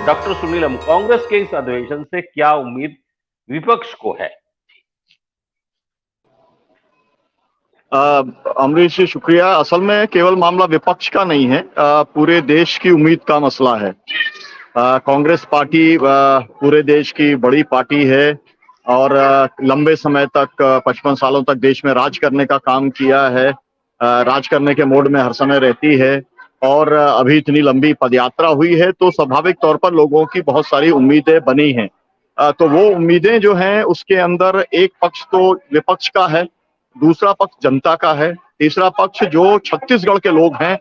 Doctor Sunilam, Congress के इस अधिवेशन से क्या उम्मीद विपक्ष को है? अमरीश जी, शुक्रिया। असल में केवल मामला विपक्ष का नहीं है, पूरे देश की उम्मीद का मसला है। कांग्रेस पार्टी पूरे देश की बड़ी पार्टी है और लंबे समय तक 55 सालों तक देश में राज करने का काम किया है। राज करने के मोड में हर समय रहती है और अभी इतनी लंबी पदयात्रा हुई है तो स्वाभाविक तौर पर लोगों की बहुत सारी उम्मीदें बनी हैं। तो वो उम्मीदें जो हैं उसके अंदर एक पक्ष तो विपक्ष का है, दूसरा पक्ष जनता का है, तीसरा पक्ष जो छत्तीसगढ़ के लोग हैं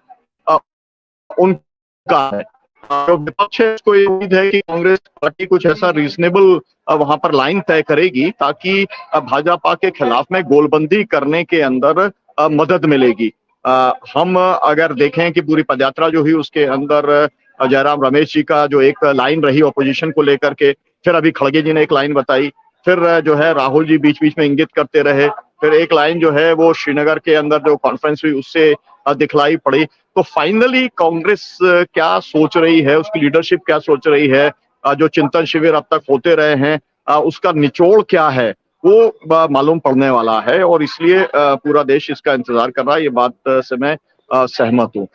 उनका है। जो विपक्ष है उसको ये उम्मीद है कि कांग्रेस पार्टी कुछ ऐसा रीजनेबल वहां पर लाइन तय करेगी ताकि भाजपा के खिलाफ में गोलबंदी करने के अंदर मदद मिलेगी। हम अगर देखें कि पूरी पदयात्रा जो हुई उसके अंदर जयराम रमेश जी का जो एक लाइन रही ऑपोजिशन को लेकर के, फिर अभी खड़गे जी ने एक लाइन बताई, फिर जो है राहुल जी बीच बीच में इंगित करते रहे, फिर एक लाइन जो है वो श्रीनगर के अंदर जो कॉन्फ्रेंस हुई उससे दिखलाई पड़ी। तो फाइनली कांग्रेस क्या सोच रही है, उसकी लीडरशिप क्या सोच रही है, जो चिंतन शिविर अब तक होते रहे हैं उसका निचोड़ क्या है, वो मालूम पड़ने वाला है और इसलिए पूरा देश इसका इंतजार कर रहा है। ये बात से मैं सहमत हूँ।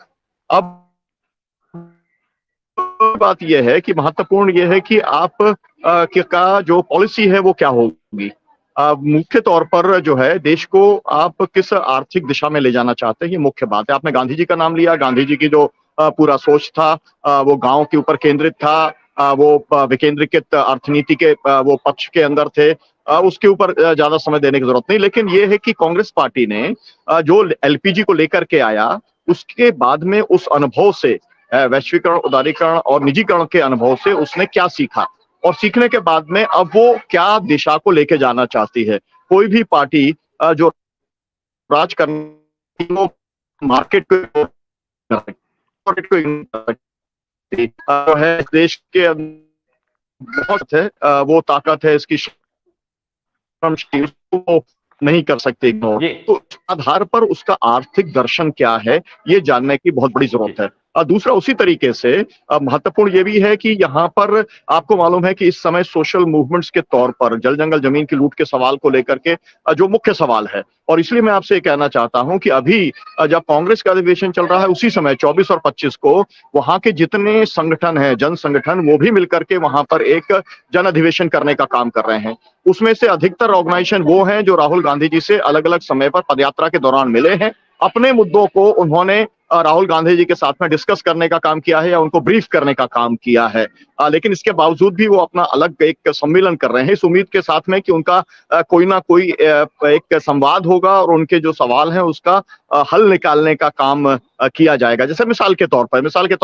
अब बात यह है कि महत्वपूर्ण यह है कि आप का जो पॉलिसी है वो क्या होगी। मुख्य तौर पर जो है देश को आप किस आर्थिक दिशा में ले जाना चाहते हैं, ये मुख्य बात है। आपने गांधी जी का नाम लिया। गांधी जी की जो पूरा सोच था वो गांव के ऊपर केंद्रित था। वो विकेंद्रीकृत अर्थनीति के वो पक्ष के अंदर थे। उसके ऊपर ज्यादा समय देने की जरूरत नहीं, लेकिन ये है कि कांग्रेस पार्टी ने जो एलपीजी को लेकर के आया उसके बाद में उस अनुभव से, वैश्वीकरण, उदारीकरण और निजीकरण के अनुभव से उसने क्या सीखा और सीखने के बाद में अब वो क्या दिशा को लेके जाना चाहती है। कोई भी पार्टी जो राज करने वो मार्केट को मार्केट को है देश के बहुत है, वो ताकत है इसकी, उसको नहीं कर सकते इग्नोर। जी। तो उस आधार पर उसका आर्थिक दर्शन क्या है ये जानने की बहुत बड़ी जरूरत है। दूसरा उसी तरीके से महत्वपूर्ण ये भी है कि यहाँ पर आपको मालूम है कि इस समय सोशल मूवमेंट्स के तौर पर जल जंगल जमीन की लूट के सवाल को लेकर के जो मुख्य सवाल है, और इसलिए मैं आपसे ये कहना चाहता हूं कि अभी जब कांग्रेस का अधिवेशन चल रहा है उसी समय 24 और 25 को वहां के जितने संगठन हैं, जन संगठन, वो भी मिलकर के वहां पर एक जन अधिवेशन करने का काम कर रहे हैं। उसमें से अधिकतर ऑर्गेनाइजेशन वो हैं जो राहुल गांधी जी से अलग अलग समय पर पदयात्रा के दौरान मिले हैं। अपने मुद्दों को उन्होंने राहुल गांधी जी के साथ में डिस्कस करने का काम किया है या उनको ब्रीफ करने का काम किया है। लेकिन इसके बावजूद भी वो अपना अलग एक सम्मेलन कर रहे हैं इस उम्मीद के साथ में कि उनका कोई ना कोई एक संवाद होगा और उनके जो सवाल हैं उसका हल निकालने का काम किया जाएगा। जैसे मिसाल के तौर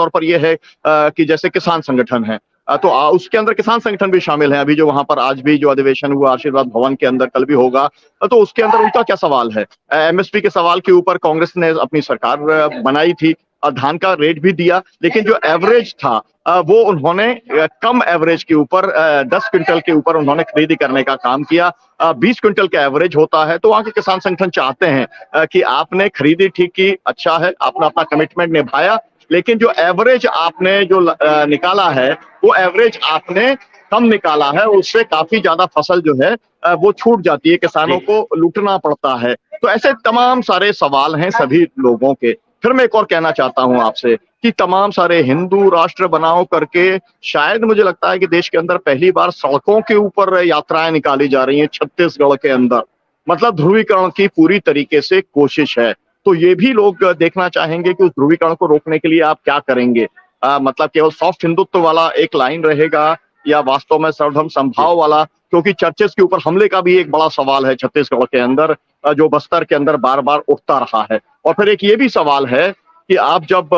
पर यह है कि जैसे किसान संगठन है, तो उसके अंदर किसान संगठन भी शामिल हैं। अभी जो वहां पर आज भी जो अधिवेशन हुआ आशीर्वाद भवन के अंदर, कल भी होगा, तो उसके अंदर उनका क्या सवाल है। एमएसपी के सवाल के ऊपर कांग्रेस ने अपनी सरकार बनाई थी, धान का रेट भी दिया, लेकिन जो एवरेज था वो उन्होंने कम एवरेज के ऊपर 10 क्विंटल के ऊपर उन्होंने खरीदी करने का काम किया। 20 क्विंटल का एवरेज होता है तो वहां के किसान संगठन चाहते हैं कि आपने खरीदी ठीक की, अच्छा है, आपने अपना कमिटमेंट निभाया, लेकिन जो एवरेज आपने जो निकाला है वो एवरेज आपने कम निकाला है, उससे काफी ज्यादा फसल जो है वो छूट जाती है, किसानों को लूटना पड़ता है। तो ऐसे तमाम सारे सवाल हैं सभी लोगों के। फिर मैं एक और कहना चाहता हूं आपसे कि तमाम सारे हिंदू राष्ट्र बनाओ करके शायद मुझे लगता है कि देश के अंदर पहली बार सड़कों के ऊपर यात्राएं निकाली जा रही हैं छत्तीसगढ़ के अंदर। मतलब ध्रुवीकरण की पूरी तरीके से कोशिश है। तो ये भी लोग देखना चाहेंगे कि उस ध्रुवीकरण को रोकने के लिए आप क्या करेंगे। मतलब केवल सॉफ्ट हिंदुत्व वाला एक लाइन रहेगा या वास्तव में सर्वधर्म समभाव वाला, क्योंकि चर्चेस के ऊपर हमले का भी एक बड़ा सवाल है छत्तीसगढ़ के अंदर, जो बस्तर के अंदर बार बार उठता रहा है। और फिर एक ये भी सवाल है कि आप जब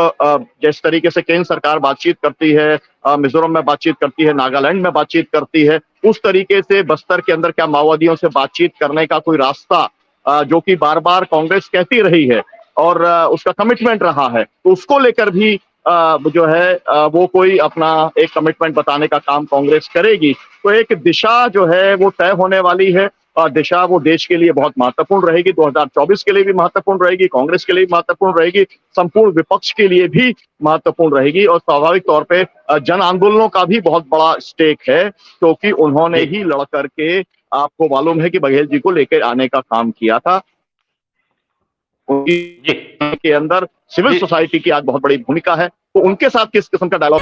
जिस तरीके से केंद्र सरकार बातचीत करती है, मिजोरम में बातचीत करती है, नागालैंड में बातचीत करती है, उस तरीके से बस्तर के अंदर क्या माओवादियों से बातचीत करने का कोई रास्ता, जो कि बार बार कांग्रेस कहती रही है और उसका कमिटमेंट रहा है, तो उसको लेकर भी जो है वो कोई अपना एक कमिटमेंट बताने का काम कांग्रेस करेगी। तो एक दिशा जो है वो तय होने वाली है दिशा वो देश के लिए बहुत महत्वपूर्ण रहेगी, 2024 के लिए भी महत्वपूर्ण रहेगी, कांग्रेस के लिए भी महत्वपूर्ण रहेगी, संपूर्ण विपक्ष के लिए भी महत्वपूर्ण रहेगी और स्वाभाविक तौर पे जन आंदोलनों का भी बहुत बड़ा स्टेक है, क्योंकि उन्होंने ही लड़ करके, आपको मालूम है कि बघेल जी को लेकर आने का काम किया था। उनकी के अंदर सिविल सोसाइटी की आज बहुत बड़ी भूमिका है, तो उनके साथ किस किस्म का डायलॉग